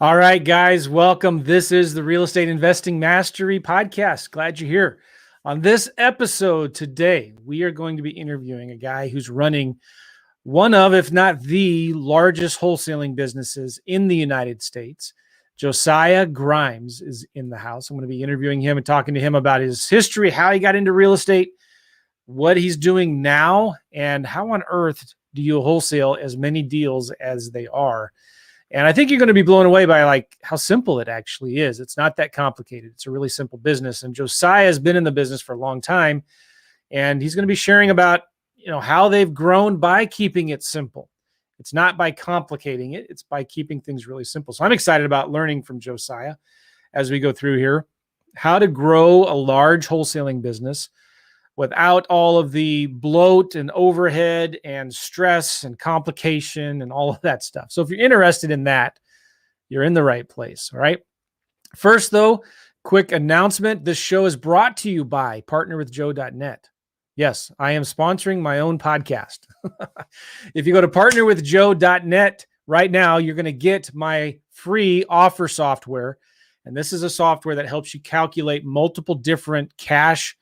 All right, guys, welcome. This is the Real Estate Investing Mastery Podcast. Glad you're here. On this episode today, we are going to be interviewing a guy who's running one of, if not the largest wholesaling businesses in the United States. Josiah Grimes is in the house. I'm going to be interviewing him and talking to him about his history, how he got into real estate, what he's doing now, and how on earth do you wholesale as many deals as they are. And I think you're going to be blown away by how simple it actually is. It's not that complicated. It's a really simple business. And Josiah has been in the business for a long time, and he's going to be sharing about, how they've grown by keeping it simple. It's not by complicating it. It's by keeping things really simple. So I'm excited about learning from Josiah as we go through here, how to grow a large wholesaling business without all of the bloat and overhead and stress and complication and all of that stuff. So if you're interested in that, you're in the right place. All right. First, though, quick announcement. This show is brought to you by partnerwithjoe.net. Yes, I am sponsoring my own podcast. If you go to partnerwithjoe.net right now, you're going to get my free offer software. And this is a software that helps you calculate multiple different cash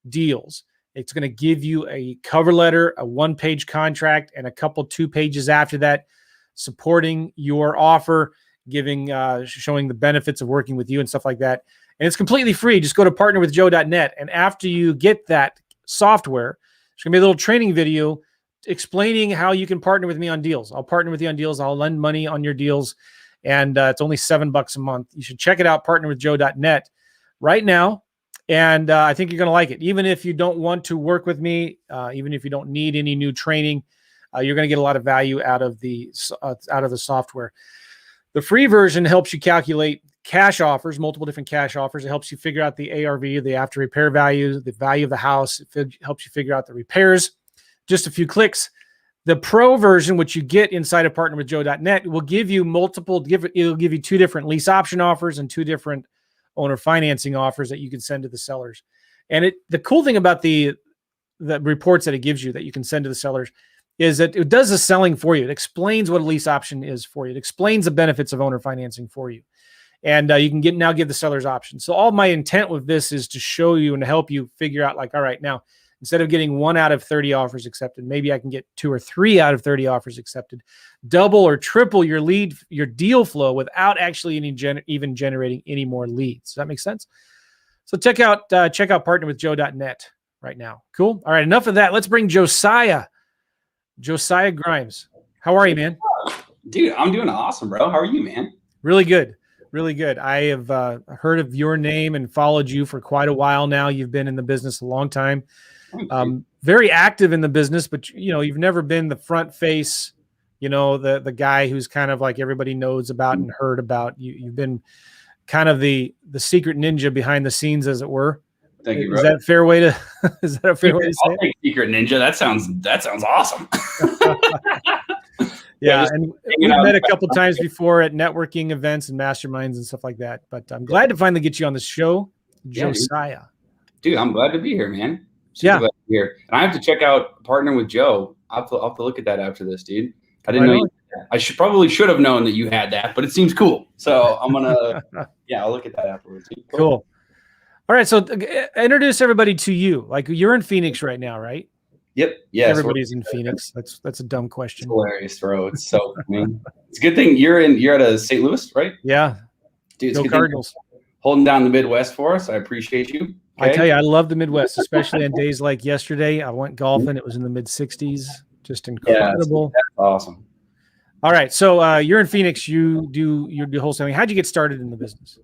deals. It's going to give you a cover letter, a one-page contract, and a couple 2 pages after that, supporting your offer, showing the benefits of working with you and stuff like that. And it's completely free. Just go to partnerwithjoe.net. And after you get that software, there's going to be a little training video explaining how you can partner with me on deals. I'll partner with you on deals. I'll lend money on your deals. And it's only $7 a month. You should check it out, partnerwithjoe.net right now. And I think you're going to like it. Even if you don't want to work with me, even if you don't need any new training, you're going to get a lot of value out of the software. The free version helps you calculate cash offers, multiple different cash offers. It helps you figure out the ARV, the after repair value, the value of the house. It helps you figure out the repairs. Just a few clicks. The pro version, which you get inside of partnerwithjoe.net, will give you it'll give you 2 different lease option offers and 2 different owner financing offers that you can send to the sellers. And the cool thing about the reports that it gives you that you can send to the sellers is that it does the selling for you. It explains what a lease option is for you. It explains the benefits of owner financing for you. And you can give the sellers options. So all my intent with this is to show you and help you figure out all right, now, instead of getting 1 out of 30 offers accepted, maybe I can get 2 or 3 out of 30 offers accepted, double or triple your deal flow without actually even generating any more leads. Does that make sense? So check out partnerwithjoe.net right now. Cool. All right. Enough of that. Let's bring Josiah Grimes. How are you, man? Dude, I'm doing awesome, bro. How are you, man? Really good. Really good. I have heard of your name and followed you for quite a while now. You've been in the business a long time. Very active in the business, but you've never been the front face, the guy who's kind of like everybody knows about and heard about. You've been kind of the secret ninja behind the scenes, as it were. Thank you, bro. Is that a fair way to say it? Secret ninja. That sounds awesome. Yeah, and we've met a couple times before at networking events and masterminds and stuff like that. But I'm glad to finally get you on the show, Josiah. Dude, I'm glad to be here, man. Glad to be here. And I have to check out Partner with Joe. I'll have to look at that after this, dude. I didn't know. I should have known that you had that, but it seems cool. So I'm gonna, I'll look at that afterwards. Cool. All right, so introduce everybody to you. You're in Phoenix right now, right? Yep. Yeah. Everybody's in Phoenix. That's a dumb question. It's hilarious, bro. It's so funny. It's a good thing you're at a St. Louis, right? Yeah. Dude, Go Cardinals. Holding down the Midwest for us. I appreciate you. Okay? I tell you, I love the Midwest, especially on days like yesterday. I went golfing. It was in the mid-60s. Just incredible. Yeah, that's awesome. All right. So you're in Phoenix. You do wholesaling. How'd you get started in the business?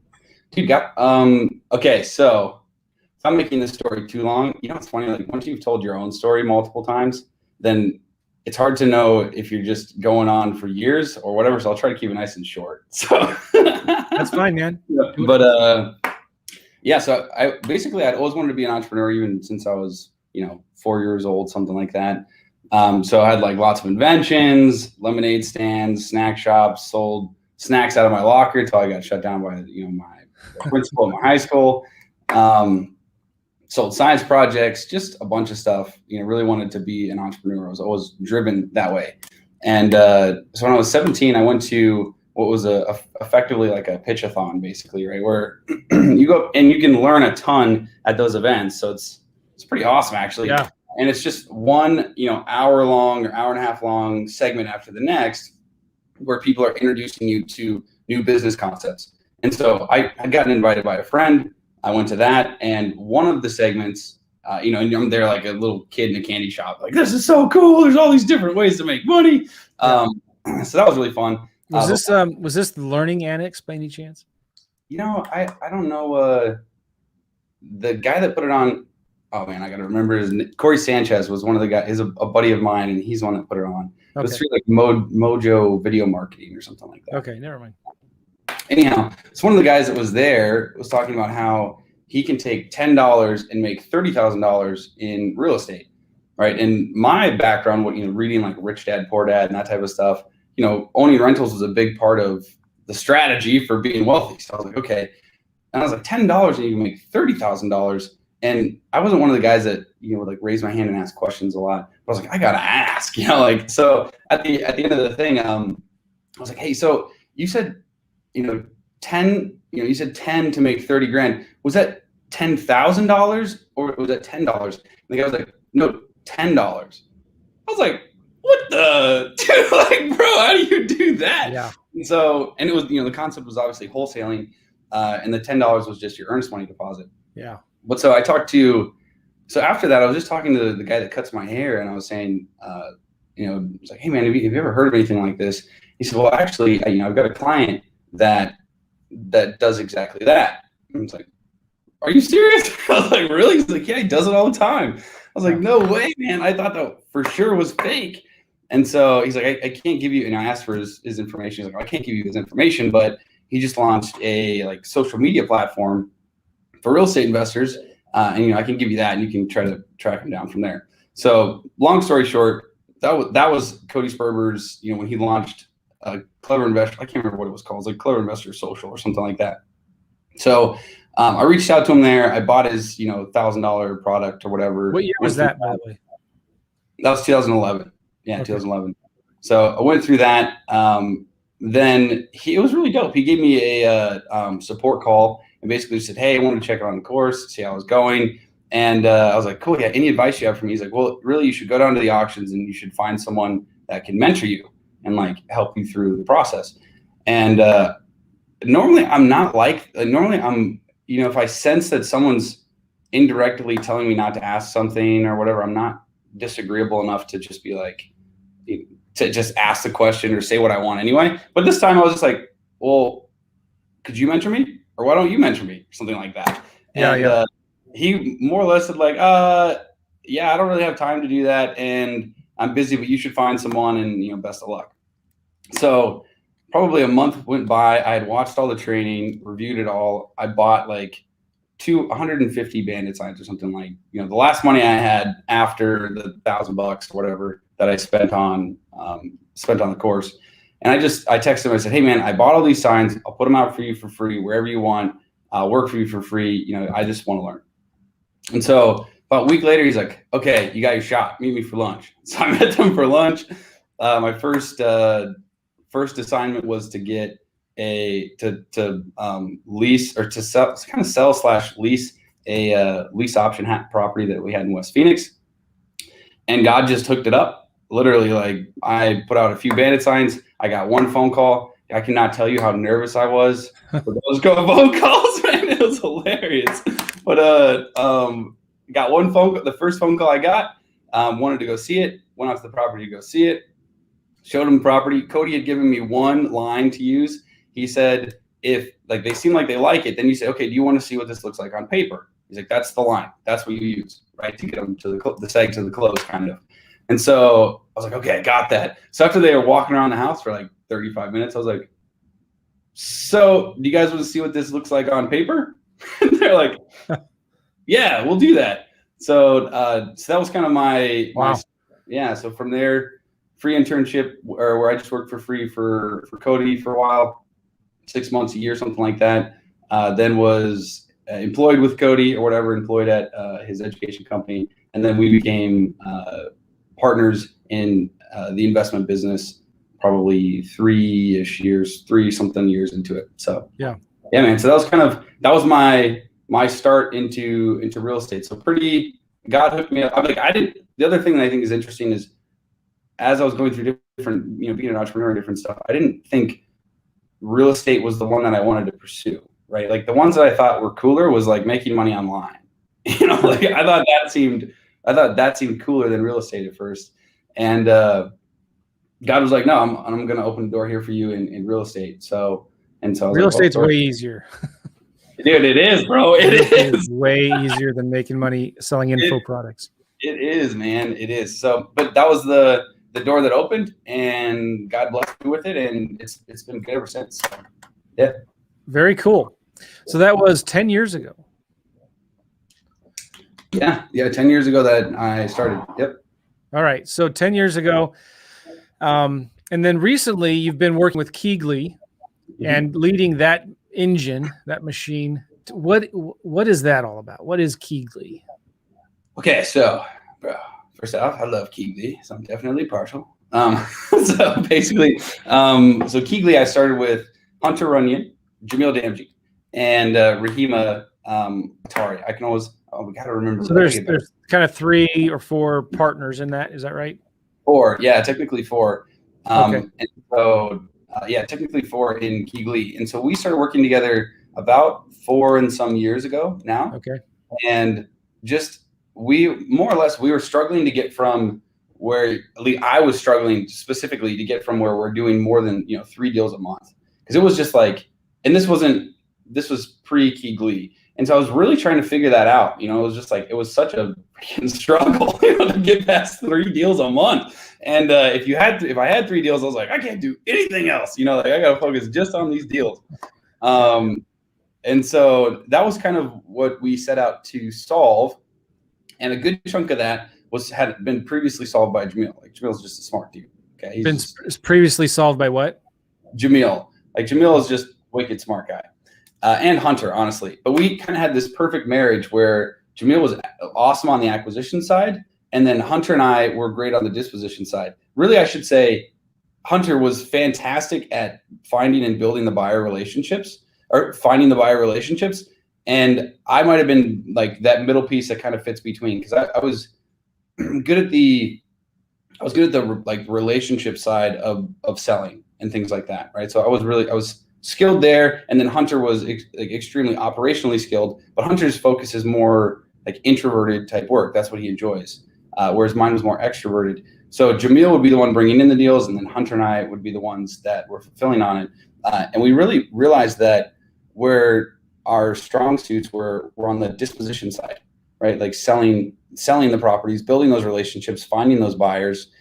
Dude, okay, so if I'm making this story too long, it's funny, once you've told your own story multiple times, then it's hard to know if you're just going on for years or whatever. So I'll try to keep it nice and short. So that's fine, man. But so I'd always wanted to be an entrepreneur even since I was, 4 years old, something like that. So I had lots of inventions, lemonade stands, snack shops, sold snacks out of my locker until I got shut down by, my principal at my high school. Sold science projects, just a bunch of stuff, really wanted to be an entrepreneur. I was always driven that way. And so when I was 17, I went to what was effectively like a pitchathon, basically, right? Where you go and you can learn a ton at those events. So it's pretty awesome, actually. Yeah. And it's just one, hour long or hour and a half long segment after the next, where people are introducing you to new business concepts. And so I got invited by a friend. I went to that, and one of the segments, and I'm there like a little kid in a candy shop, like, this is so cool. There's all these different ways to make money. Yeah. So that was really fun. Was this the learning annex by any chance? I don't know. The guy that put it on, oh man, I got to remember Corey Sanchez was one of the guys. He's a buddy of mine, and he's the one that put it on. Okay. It was through like Mojo Video Marketing or something like that. Okay, never mind. Anyhow, so one of the guys that was there was talking about how he can take $10 and make $30,000 in real estate, right? And my background, reading like Rich Dad, Poor Dad, and that type of stuff, owning rentals was a big part of the strategy for being wealthy. So I was like, okay. And I was like, $10 and you can make $30,000. And I wasn't one of the guys that, would like raise my hand and ask questions a lot. But I was like, I got to ask, so at the end of the thing, I was like, hey, so you said, 10, you said 10 to make 30 grand. Was that $10,000 or was that $10? And the guy was like, no, $10. I was like, what the, dude, like, bro, how do you do that? Yeah. And so, and it was, the concept was obviously wholesaling, and the $10 was just your earnest money deposit. Yeah. But so so after that, I was just talking to the guy that cuts my hair, and I was saying, I was like, hey man, have you ever heard of anything like this? He said, well, actually, I've got a client that does exactly that. And I was like, are you serious? I was like, really? He's like, yeah, he does it all the time. I was like, no way, man. I thought that for sure was fake. And so he's like, I can't give you, and I asked for his information. He's like, I can't give you his information, but he just launched a like social media platform for real estate investors. And I can give you that, and you can try to track him down from there. So long story short, that was Cody Sperber's, when he launched Clever Investor. I can't remember what it was called. It was like Clever Investor Social or something like that. So I reached out to him there. I bought his, $1,000 product or whatever. What year was that, by the way? That was 2011. Yeah, Okay. 2011. So I went through that. Then it was really dope. He gave me a support call and basically said, hey, I wanted to check on the course, see how it was going. And I was like, cool, yeah, any advice you have for me? He's like, well, really, you should go down to the auctions and you should find someone that can mentor you and like help you through the process. And normally I'm not like, normally I'm, if I sense that someone's indirectly telling me not to ask something or whatever, I'm not disagreeable enough to just be like, to just ask the question or say what I want anyway. But this time I was just like, well, could you mentor me? Or why don't you mentor me? Something like that. And he more or less said like, yeah, I don't really have time to do that. And I'm busy, but you should find someone, and, best of luck. So probably a month went by. I had watched all the training, reviewed it all. I bought like 150 bandit signs or something, like, the last money I had after the $1,000 or whatever that I spent on the course. And I texted him, I said, hey man, I bought all these signs. I'll put them out for you for free, wherever you want. I'll work for you for free. I just want to learn. And so about a week later, he's like, okay, you got your shot. Meet me for lunch. So I met them for lunch. My first assignment was to get lease or to sell/lease a lease option property that we had in West Phoenix. And God just hooked it up. Literally, like, I put out a few bandit signs. I got one phone call. I cannot tell you how nervous I was for those phone calls, man. It was hilarious. But got one phone. The first phone call I got, wanted to go see it. Went out to the property to go see it. Showed him the property. Cody had given me one line to use. He said, if like they seem like they like it, then you say, okay, do you want to see what this looks like on paper? He's like, that's the line. That's what you use, right, to get them to the seg to the close, kind of. And so I was like, okay, I got that. So after they were walking around the house for like 35 minutes, I was like, so do you guys want to see what this looks like on paper? And they're like, yeah, we'll do that. So that was kind of my yeah. So from there, free internship where I just worked for free for Cody for a while, 6 months, a year, something like that. Then was employed with Cody or whatever, employed at his education company. And then we became partners in the investment business probably 3-something years into it. So yeah, man. So that was my start into real estate. So God hooked me up. The other thing that I think is interesting is, as I was going through different, being an entrepreneur and different stuff, I didn't think real estate was the one that I wanted to pursue, right? Like the ones that I thought were cooler was like making money online. Like I thought that seemed cooler than real estate at first. And God was like, no, I'm going to open the door here for you in real estate. So I was real estate's way easier. Dude, it is, bro. It is way easier than making money selling info products. It is, man. It is. So, but that was the door that opened, and God blessed me with it, and it's been good ever since. So, yeah. Very cool. So that was 10 years ago. Yeah, 10 years ago that I started. Yep. All right. So 10 years ago. And then recently you've been working with Keegley and leading that engine, that machine. What is that all about? What is Keegley? Okay, so first off, I love Keegley, so I'm definitely partial. So basically, so Keegley, I started with Hunter Runyon, Jamil Damji, and Rahima Atari. I can always, we got to remember. So there's kind of 3 or 4 partners in that. Is that right? 4, yeah, technically 4. Okay. And so, technically 4 in Keegley. And so we started working together about 4 and some years ago now. Okay. And just, we were struggling to get from where, at least I was struggling specifically to get from where we're doing more than 3 deals a month, because it was just like, and this was pre-Keegley, and so I was really trying to figure that out. It was just like, it was such a freaking struggle to get past 3 deals a month. And if I had 3 deals, I was like, I can't do anything else. Like I got to focus just on these deals. And so that was kind of what we set out to solve. And a good chunk of that had been previously solved by Jamil. Like Jamil's just a smart dude. Okay. Been previously solved by what? Jamil. Like Jamil is just a wicked smart guy. And Hunter, honestly. But we kind of had this perfect marriage where Jamil was awesome on the acquisition side, and then Hunter and I were great on the disposition side. Really, I should say Hunter was fantastic at finding and building the buyer relationships, or finding the buyer relationships. And I might have been like that middle piece that kind of fits between, because I was good at the like relationship side of selling and things like that, right? So I was skilled there, and then Hunter was extremely operationally skilled, but Hunter's focus is more like introverted type work. That's what he enjoys, whereas mine was more extroverted. So Jamil would be the one bringing in the deals, and then Hunter and I would be the ones that were fulfilling on it. And we really realized that where our strong suits were on the disposition side, right? Like selling the properties, building those relationships, finding those buyers,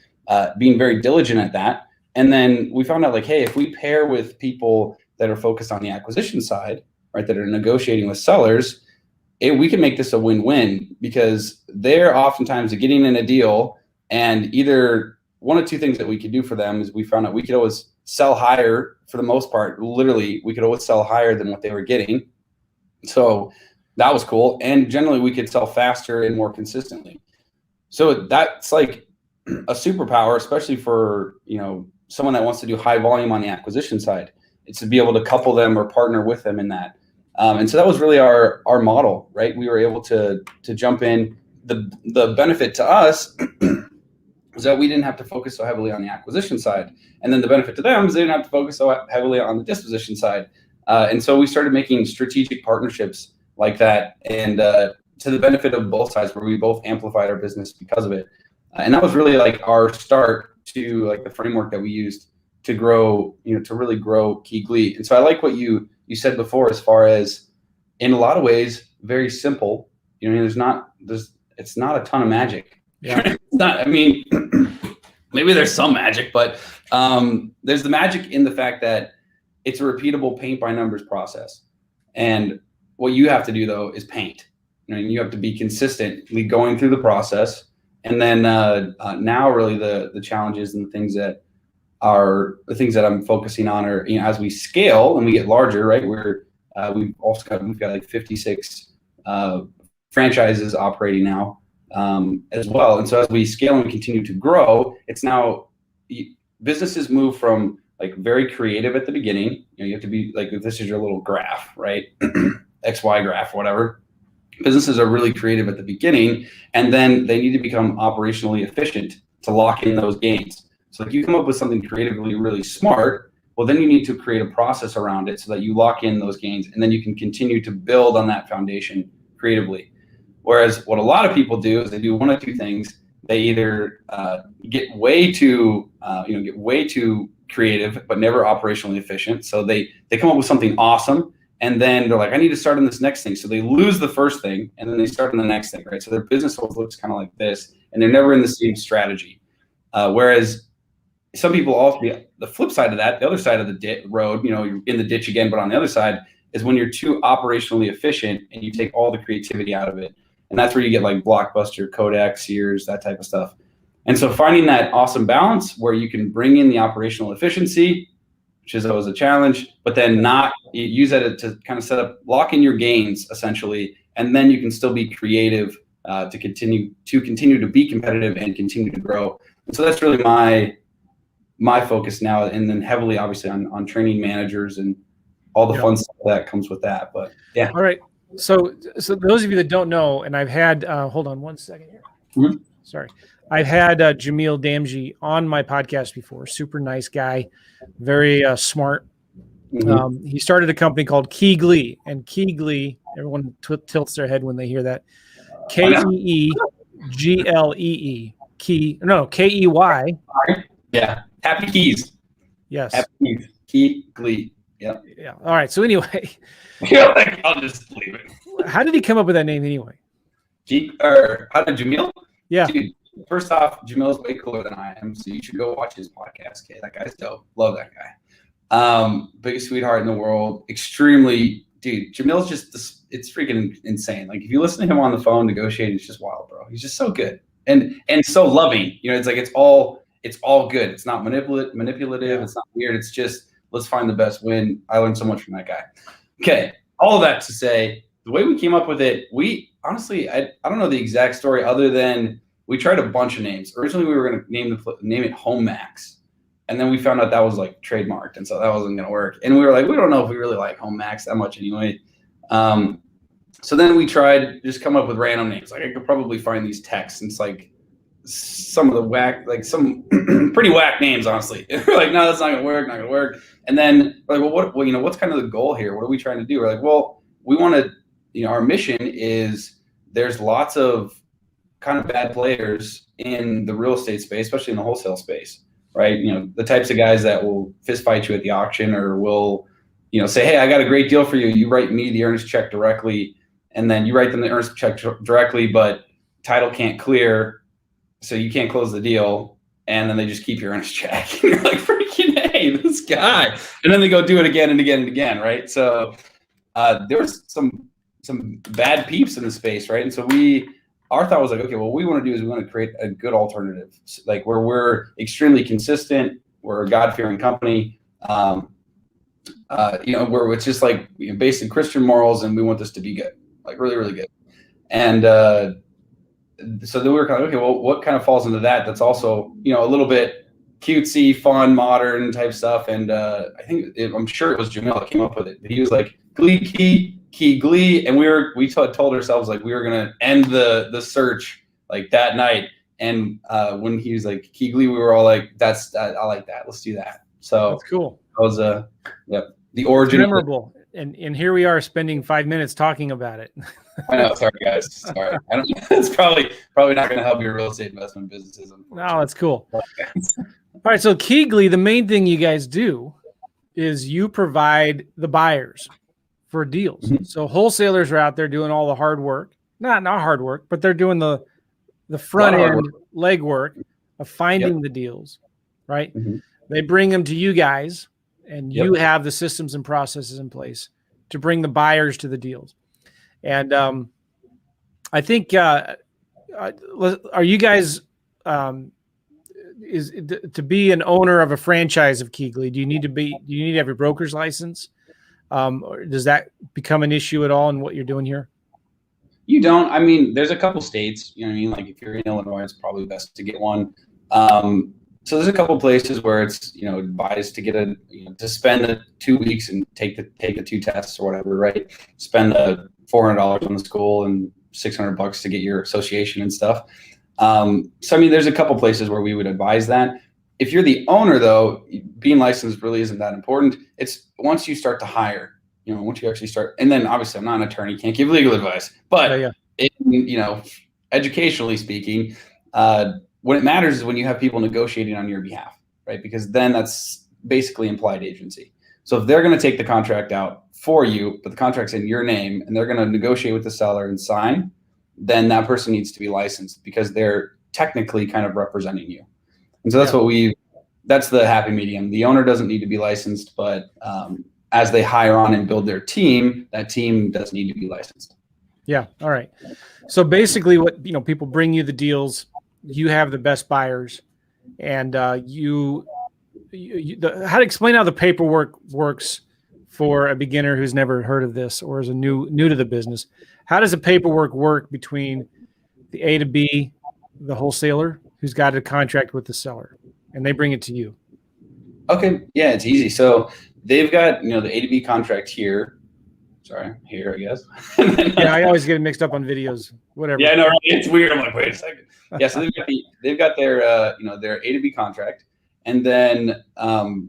being very diligent at that. And then we found out, like, hey, if we pair with people that are focused on the acquisition side, right, that are negotiating with sellers, we can make this a win-win, because they're oftentimes getting in a deal, and either one of 2 things that we could do for them is we found out we could always sell higher for the most part. Literally, we could always sell higher than what they were getting. So that was cool. And generally we could sell faster and more consistently. So that's like a superpower, especially for, someone that wants to do high volume on the acquisition side. It's to be able to couple them or partner with them in that. And so that was really our model, right? We were able to jump in. The benefit to us was that we didn't have to focus so heavily on the acquisition side. And then the benefit to them is they didn't have to focus so heavily on the disposition side. And so we started making strategic partnerships like that, and to the benefit of both sides, where we both amplified our business because of it. And that was really like our start to like the framework that we used to grow, to really grow Keegley. And so I like what you said before, as far as, in a lot of ways, very simple. It's not a ton of magic. Yeah. It's not, I mean, maybe there's some magic, but there's the magic in the fact that it's a repeatable paint by numbers process. And what you have to do, though, is paint. You have to be consistently going through the process. And then now really the challenges and the things that I'm focusing on are, as we scale and we get larger, right? We've got like 56 franchises operating now as well. And so as we scale and continue to grow, it's now businesses move from like very creative at the beginning. You have to be like, if this is your little graph, right? XY graph, whatever. Businesses are really creative at the beginning, and then they need to become operationally efficient to lock in those gains. So like you come up with something creatively really smart, well, then you need to create a process around it so that you lock in those gains, and then you can continue to build on that foundation creatively. Whereas what a lot of people do is they do one of two things. They either get way too creative, but never operationally efficient. So they come up with something awesome, and then they're like, I need to start on this next thing. So they lose the first thing, and then they start on the next thing, right? So their business always looks kind of like this, and they're never in the same strategy. Whereas some people also, the flip side of that, the other side of the road, you're in the ditch again, but on the other side is when you're too operationally efficient and you take all the creativity out of it. And that's where you get like Blockbuster, Kodak, Sears, that type of stuff. And so finding that awesome balance where you can bring in the operational efficiency, which is always a challenge, but then not use that to kind of set up, lock in your gains essentially, and then you can still be creative to continue to be competitive and continue to grow. And so that's really my focus now, and then heavily obviously on training managers and all the fun stuff that comes with that. But yeah. All right. So those of you that don't know, and I've had, hold on one second here. Mm-hmm. Sorry. I've had Jamil Damji on my podcast before. Super nice guy, very smart. Mm-hmm. He started a company called Keegley, and Keegley, everyone tilts their head when they hear that. Keeglee. Key. Yeah. Happy Keys. Yes. Happy Keys. Keegley. Yep. Yeah. All right. So anyway, I'll just leave it. How did he come up with that name anyway? How did Jamil? Yeah. Dude, first off, Jamil's way cooler than I am, so you should go watch his podcast. Okay, that guy's dope. Love that guy. Biggest sweetheart in the world. Extremely, dude. Jamil's just it's freaking insane. Like if you listen to him on the phone negotiating, it's just wild, bro. He's just so good and so loving. It's like it's all good. It's not manipulative. It's not weird. It's just let's find the best win. I learned so much from that guy. Okay, all of that to say, the way we came up with it, we honestly, I don't know the exact story other than we tried a bunch of names. Originally, we were going to name it Home Max, and then we found out that was like trademarked, and so that wasn't going to work. And we were like, we don't know if we really like Home Max that much anyway. So then we tried just come up with random names. Like I could probably find these texts, and it's like some of the whack, like some pretty whack names, honestly. We're like, no, that's not going to work. And then we're like, well, what's kind of the goal here? What are we trying to do? We're like, well, we want to, our mission is there's lots of kind of bad players in the real estate space, especially in the wholesale space, right? The types of guys that will fist fight you at the auction or will, say, hey, I got a great deal for you. You write me the earnest check directly, and then you write them the earnest check directly, but title can't clear, so you can't close the deal, and then they just keep your earnest check. And you're like, freaking hey, this guy. And then they go do it again and again and again, right? So there was some bad peeps in the space, right? And so our thought was like, okay, what we want to do is we want to create a good alternative, like where we're extremely consistent, we're a God-fearing company, where it's just like based in Christian morals, and we want this to be good, like really, really good. And so then we were kind of, okay, well, what kind of falls into that? That's also, a little bit cutesy, fun, modern type stuff. And I'm sure it was Jamil that came up with it. But he was like, Keegley, and we told ourselves like we were gonna end the search like that night. And when he was like Keegley, we were all like, I like that. Let's do that. So that's cool. That was the origin. It's memorable. And here we are spending 5 minutes talking about it. I know. Sorry, guys. Sorry. It's probably not going to help your real estate investment businesses. No, that's cool. All right. So Keegley, the main thing you guys do is you provide the buyers for deals. Mm-hmm. So wholesalers are out there doing all the hard work. Not hard work, but they're doing the front end legwork of finding the deals, right? Mm-hmm. They bring them to you guys, and you have the systems and processes in place to bring the buyers to the deals. And I think, are you guys, to be an owner of a franchise of Keegley, do you need to have your broker's license? Or does that become an issue at all in what you're doing here? You don't. I mean, there's a couple states, like if you're in Illinois, it's probably best to get one. So there's a couple places where it's, advised to get to spend the 2 weeks and take the 2 tests or whatever, right? Spend the $400 on the school and $600 to get your association and stuff. So, I mean, there's a couple places where we would advise that. If you're the owner, though, being licensed really isn't that important. It's once you start to hire, once you actually start, and then obviously I'm not an attorney, can't give legal advice, but educationally speaking, when it matters is when you have people negotiating on your behalf, right? Because then that's basically implied agency. So if they're going to take the contract out for you, but the contract's in your name, and they're going to negotiate with the seller and sign, then that person needs to be licensed because they're technically kind of representing you. And so that's that's the happy medium. The owner doesn't need to be licensed, but as they hire on and build their team, that team does need to be licensed. Yeah. All right. So basically what, people bring you the deals, you have the best buyers, and how to explain how the paperwork works for a beginner who's never heard of this or is a new to the business. How does the paperwork work between the A to B, the wholesaler who's got a contract with the seller, and they bring it to you? Okay. Yeah, it's easy. So they've got, the A to B contract here. Sorry, here, I guess. Yeah, I always get mixed up on videos, whatever. Yeah, no, it's weird. I'm like, wait a second. Yeah, so they've got their, their A to B contract. And then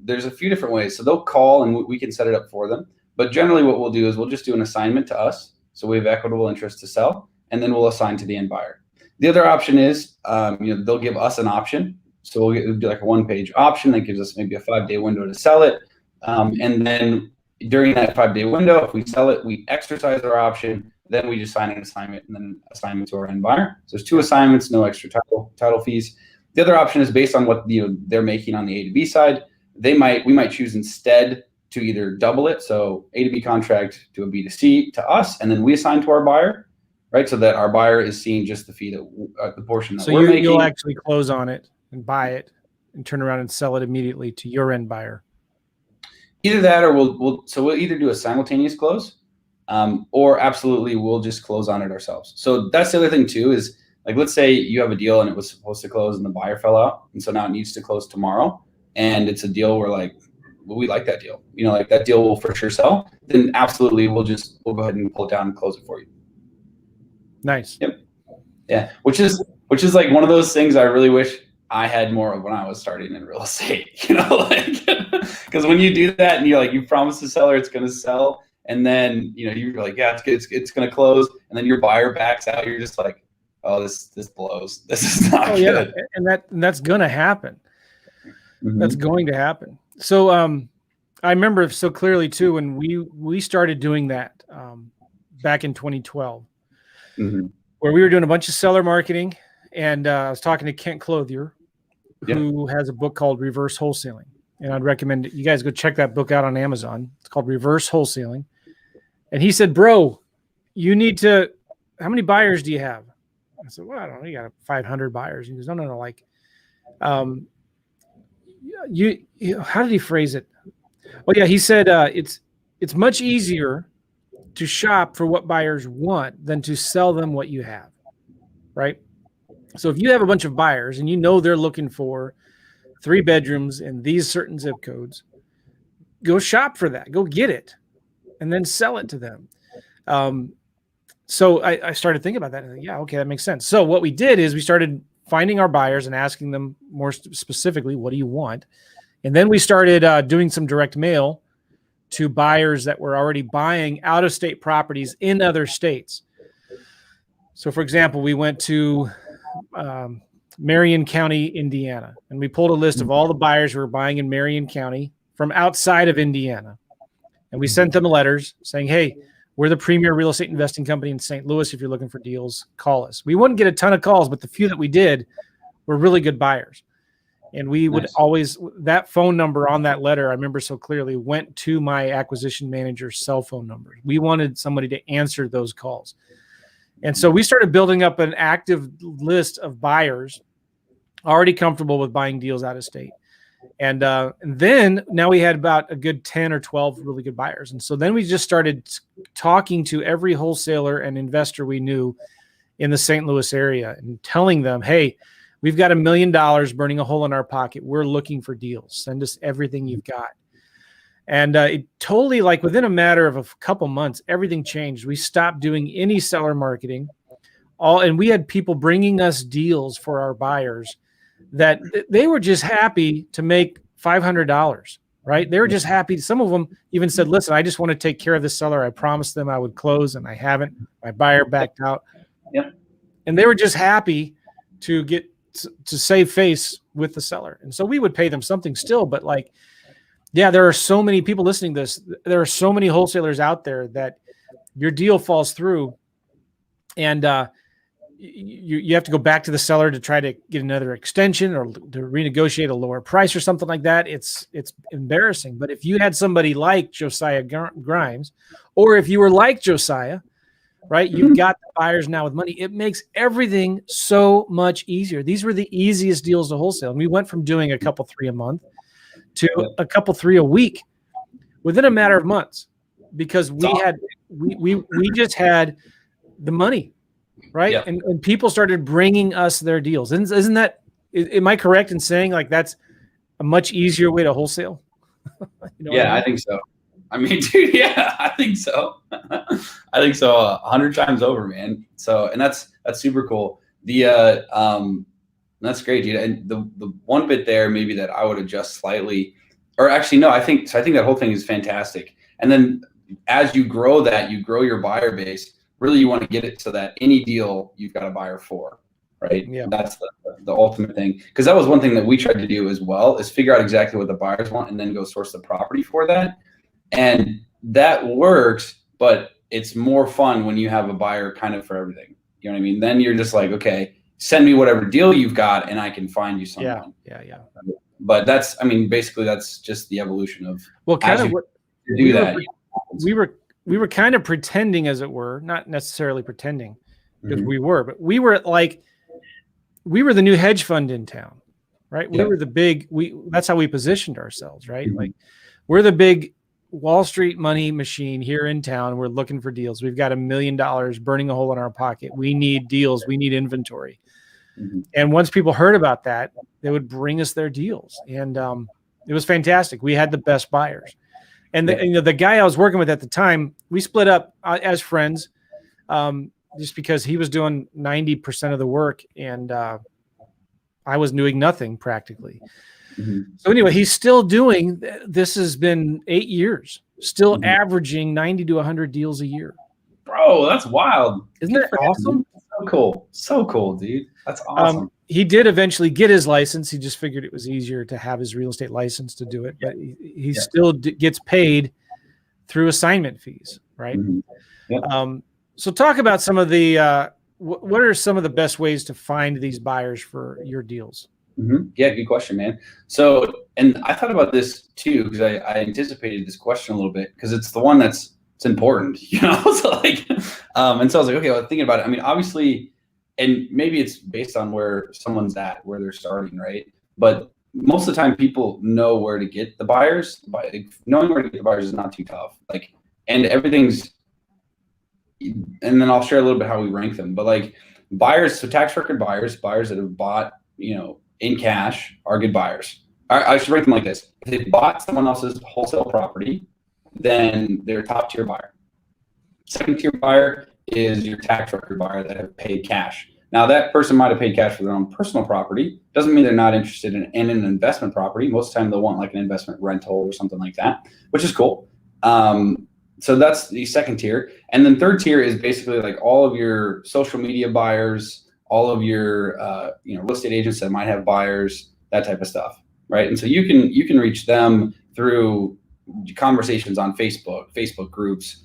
there's a few different ways. So they'll call and we can set it up for them. But generally what we'll do is we'll just do an assignment to us. So we have equitable interest to sell, and then we'll assign to the end buyer. The other option is, they'll give us an option. So we'll do like a 1-page option that gives us maybe a 5-day window to sell it. And then during that 5-day window, if we sell it, we exercise our option, then we just sign an assignment and then assignment to our end buyer. So there's 2 assignments, no extra title fees. The other option is based on what they're making on the A to B side. We might choose instead to either double it, so A to B contract to a B to C to us, and then we assign to our buyer, right? So that our buyer is seeing just the fee that the portion that we're making. So you'll actually close on it and buy it and turn around and sell it immediately to your end buyer. Either that, or we'll either do a simultaneous close, or absolutely we'll just close on it ourselves. So that's the other thing too, is like, let's say you have a deal and it was supposed to close and the buyer fell out, and so now it needs to close tomorrow, and it's a deal where like, well, we like that deal, like that deal will for sure sell, then absolutely we'll go ahead and pull it down and close it for you. Nice. Yep. Yeah, which is like one of those things I really wish I had more of when I was starting in real estate, because when you do that and you promise the seller it's going to sell, and then you're like, yeah, it's going to close, and then your buyer backs out, you're just like, oh, this blows. This is not good. Yeah, and that's going to happen. Mm-hmm. That's going to happen. So I remember so clearly too when we started doing that back in 2012, mm-hmm. where we were doing a bunch of seller marketing, and I was talking to Kent Clothier, who has a book called Reverse Wholesaling. And I'd recommend you guys go check that book out on Amazon. It's called Reverse Wholesaling. And he said, bro, how many buyers do you have? I said, well, I don't know. You got 500 buyers. He goes, no. Like, how did he phrase it? Well, yeah, he said, it's much easier to shop for what buyers want than to sell them what you have. Right. So if you have a bunch of buyers and they're looking for 3 bedrooms in these certain zip codes, go shop for that, go get it, and then sell it to them. So I started thinking about that. And yeah, okay, that makes sense. So what we did is we started finding our buyers and asking them more specifically, what do you want? And then we started doing some direct mail to buyers that were already buying out-of-state properties in other states. So for example, we went to Marion County, Indiana, and we pulled a list of all the buyers who were buying in Marion County from outside of Indiana. And we sent them letters saying, hey, we're the premier real estate investing company in St. Louis. If you're looking for deals, call us. We wouldn't get a ton of calls, but the few that we did were really good buyers. And we would always, that phone number on that letter, I remember so clearly, went to my acquisition manager's cell phone number. We wanted somebody to answer those calls. And so we started building up an active list of buyers already comfortable with buying deals out of state. And then now we had about a good 10 or 12 really good buyers. And so then we just started talking to every wholesaler and investor we knew in the St. Louis area and telling them, hey, we've got $1 million burning a hole in our pocket. We're looking for deals. Send us everything you've got. And it totally, like within a matter of a couple months, everything changed. We stopped doing any seller marketing. And we had people bringing us deals for our buyers that they were just happy to make $500, right? They were just happy. Some of them even said, listen, I just want to take care of this seller. I promised them I would close, and I haven't. My buyer backed out. Yep. And they were just happy to get to save face with the seller. And so we would pay them something still, but like, yeah, there are so many people listening to this. There are so many wholesalers out there that your deal falls through, and you have to go back to the seller to try to get another extension or to renegotiate a lower price or something like that. It's embarrassing. But if you had somebody like Josiah Grimes, or if you were like Josiah, right, you've got the buyers now with money. It makes everything so much easier. These were the easiest deals to wholesale. And we went from doing a couple, 3 a month to a couple, 3 a week within a matter of months, because we just had the money, right? Yeah. And people started bringing us their deals. Isn't that, am I correct in saying like that's a much easier way to wholesale? I think so. I mean, dude, yeah, I think so. I think so 100 times over, man. So, and that's super cool. That's great, dude. And the one bit there maybe that I would adjust slightly, or actually no, I think that whole thing is fantastic. And then as you grow that, you grow your buyer base. Really, you want to get it so that any deal you've got a buyer for, right? Yeah. That's the ultimate thing. Because that was one thing that we tried to do as well, is figure out exactly what the buyers want and then go source the property for that. And that works, but it's more fun when you have a buyer kind of for everything. You know what I mean? Then you're just like, okay, send me whatever deal you've got and I can find you someone. Yeah. But basically that's just the evolution of, well, kind of what you do that. We were kind of pretending, as it were, not necessarily pretending, because we were the new hedge fund in town, right? We were the big, that's how we positioned ourselves, right? Mm-hmm. Like, we're the big Wall Street money machine here in town. We're looking for deals. We've got $1 million burning a hole in our pocket. We need deals. We need inventory. Mm-hmm. And once people heard about that, they would bring us their deals. And it was fantastic. We had the best buyers. And the guy I was working with at the time, we split up as friends, just because he was doing 90% of the work and I was doing nothing practically. Mm-hmm. So anyway, he's still doing, this has been 8 years, still averaging 90 to 100 deals a year. Bro, that's wild. Isn't that awesome? So cool. So cool, dude. That's awesome. He did eventually get his license. He just figured it was easier to have his real estate license to do it, but he still gets paid through assignment fees, right? Mm-hmm. Yeah. So talk about some of the, what are some of the best ways to find these buyers for your deals? Mm-hmm. Yeah, good question, man. So, and I thought about this too, because I anticipated this question a little bit, because it's the one it's important, so like, and so I was like, okay, well, thinking about it. I mean, obviously, and maybe it's based on where someone's at, where they're starting, right? But most of the time people know where to get the buyers. Knowing where to get the buyers is not too tough. Like, and everything's, and then I'll share a little bit how we rank them. But like buyers, so tax record buyers that have bought, in cash are good buyers. I should rank them like this. If they bought someone else's wholesale property, then they're a top tier buyer. Second tier buyer is your tax record buyer that have paid cash. Now that person might have paid cash for their own personal property. Doesn't mean they're not interested in an investment property. Most of the time they'll want like an investment rental or something like that, which is cool. So that's the second tier. And then third tier is basically like all of your social media buyers, all of your real estate agents that might have buyers, that type of stuff, right? And so you can reach them through conversations on Facebook groups,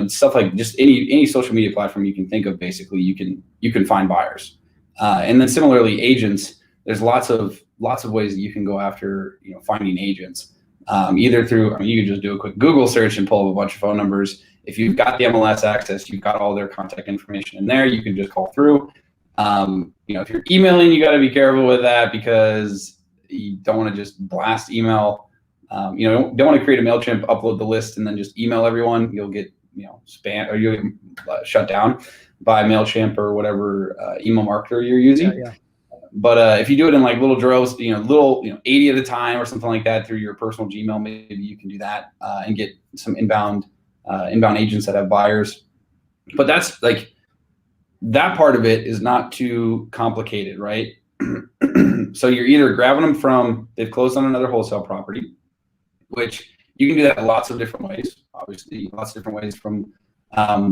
stuff like just any social media platform you can think of. Basically, you can find buyers, and then similarly, agents. There's lots of ways that you can go after finding agents. Either through, you can just do a quick Google search and pull up a bunch of phone numbers. If you've got the MLS access, you've got all their contact information in there. You can just call through. If you're emailing, you got to be careful with that, because you don't want to just blast email. Don't want to create a MailChimp, upload the list, and then just email everyone. You'll get spam, or you'll get shut down by MailChimp or whatever email marketer you're using. Yeah. But if you do it in like little droves, 80 at a time or something like that through your personal Gmail, maybe you can do that and get some inbound agents that have buyers. But that's like, that part of it is not too complicated, right? So you're either grabbing them from, they've closed on another wholesale property, which you can do that in lots of different ways. Obviously, lots of different ways, from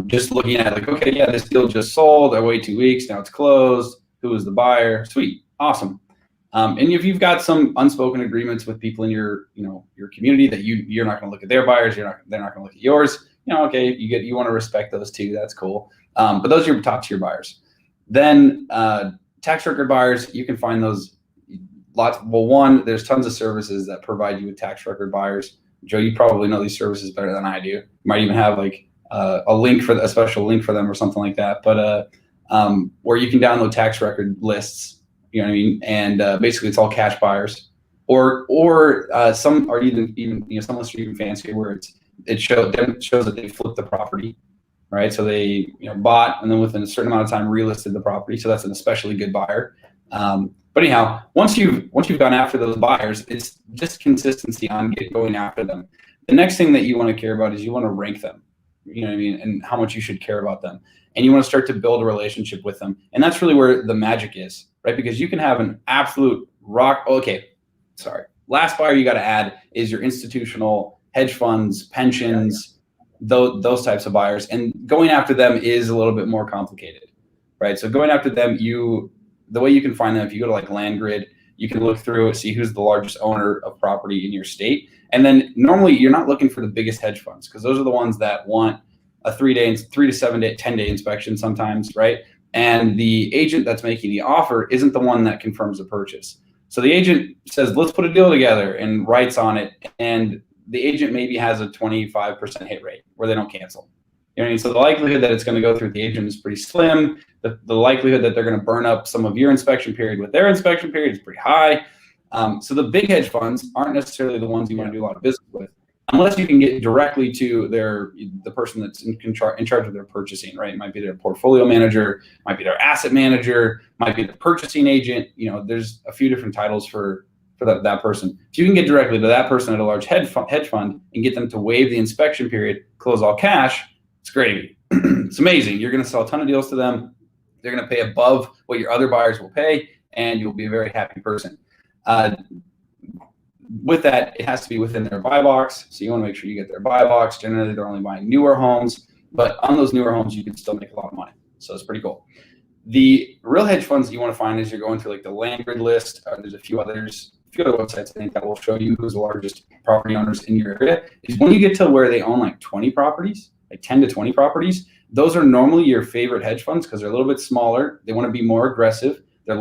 just looking at like, okay, yeah, this deal just sold. I wait 2 weeks. Now it's closed. Who is the buyer? Sweet. Awesome. And if you've got some unspoken agreements with people in your community that you're not going to look at their buyers, they're not going to look at yours. Okay, you want to respect those too. That's cool. But those are your top tier buyers. Then tax record buyers, you can find those lots. Well, one, there's tons of services that provide you with tax record buyers. Joe, you probably know these services better than I do. You might even have like a special link for them or something like that. But where you can download tax record lists, you know what I mean? And basically it's all cash buyers, or some are even some lists are even fancier, where it shows that they flipped the property, right? So they bought and then within a certain amount of time relisted the property. So that's an especially good buyer. But anyhow, once you've gone after those buyers, it's just consistency on going after them. The next thing that you want to care about is you want to rank them, you know what I mean, and how much you should care about them. And you want to start to build a relationship with them. And that's really where the magic is, right? Because you can have an absolute last buyer you got to add is your institutional hedge funds, pensions, those types of buyers. And going after them is a little bit more complicated, right? So going after them, the way you can find them, if you go to like LandGrid, you can look through and see who's the largest owner of property in your state. And then normally you're not looking for the biggest hedge funds, because those are the ones that want a 3 to 7 day, 10-day inspection sometimes, right? And the agent that's making the offer isn't the one that confirms the purchase. So the agent says, let's put a deal together, and writes on it. And the agent maybe has a 25% hit rate where they don't cancel. You know what I mean? So the likelihood that it's going to go through the agent is pretty slim. The likelihood that they're going to burn up some of your inspection period with their inspection period is pretty high. So the big hedge funds aren't necessarily the ones you want to do a lot of business with, unless you can get directly to the person that's in charge of their purchasing, right? It might be their portfolio manager, might be their asset manager, might be the purchasing agent. There's a few different titles for that person. If you can get directly to that person at a large hedge fund and get them to waive the inspection period, close all cash, it's gravy. It's amazing. You're going to sell a ton of deals to them. They're going to pay above what your other buyers will pay, and you'll be a very happy person. With that, it has to be within their buy box. So you want to make sure you get their buy box. Generally, they're only buying newer homes, but on those newer homes, you can still make a lot of money. So it's pretty cool. The real hedge funds that you want to find is you're going through like the LandGrid list. There's a few other websites I think that will show you who's the largest property owners in your area. Is when you get to where they own like 20 properties, like 10 to 20 properties, those are normally your favorite hedge funds because they're a little bit smaller. They want to be more aggressive. They're